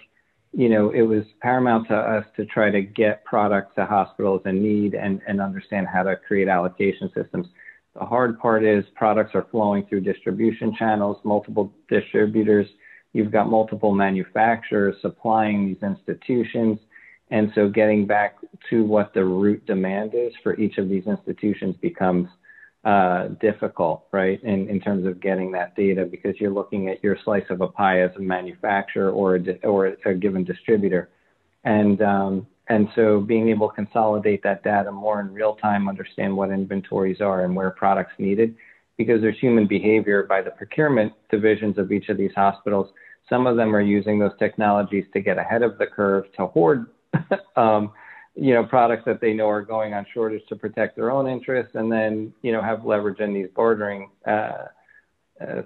it was paramount to us to try to get products to hospitals in need and understand how to create allocation systems. The hard part is products are flowing through distribution channels, multiple distributors. You've got multiple manufacturers supplying these institutions. And so getting back to what the root demand is for each of these institutions becomes difficult, right? In terms of getting that data, because you're looking at your slice of a pie as a manufacturer or a given distributor. And so being able to consolidate that data more in real time, understand what inventories are and where products needed, because there's human behavior by the procurement divisions of each of these hospitals. Some of them are using those technologies to get ahead of the curve, to hoard, products that they know are going on shortage to protect their own interests, and then, have leverage in these bartering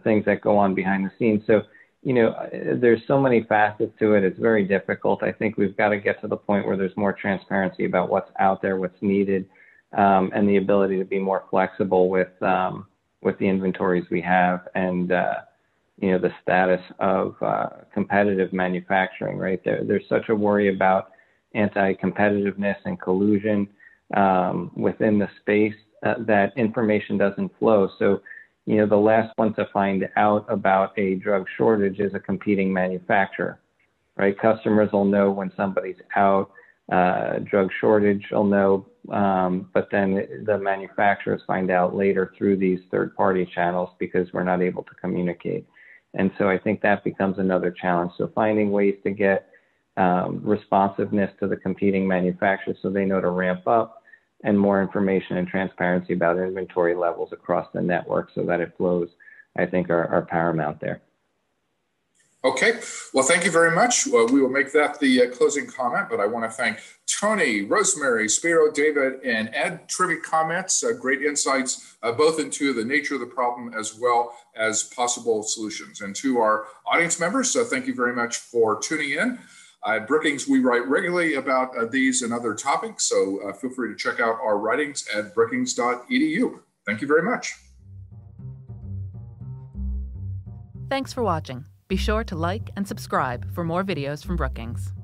things that go on behind the scenes. So, there's so many facets to it. It's very difficult. I think we've got to get to the point where there's more transparency about what's out there, what's needed, and the ability to be more flexible with the inventories we have and, the status of competitive manufacturing, right? There's such a worry about anti-competitiveness and collusion within the space that information doesn't flow. So, the last one to find out about a drug shortage is a competing manufacturer, right? Customers will know when somebody's out, drug shortage will know, but then the manufacturers find out later through these third-party channels because we're not able to communicate. And so I think that becomes another challenge. So finding ways to get responsiveness to the competing manufacturers so they know to ramp up, and more information and transparency about inventory levels across the network so that it flows, I think are paramount there. Okay, well, thank you very much. We will make that the closing comment, but I want to thank Tony, Rosemary, Spiro, David, and Ed. Terrific comments, great insights, both into the nature of the problem as well as possible solutions. And to our audience members, thank you very much for tuning in. At Brookings, we write regularly about these and other topics, so feel free to check out our writings at brookings.edu. Thank you very much. Thanks for watching. Be sure to like and subscribe for more videos from Brookings.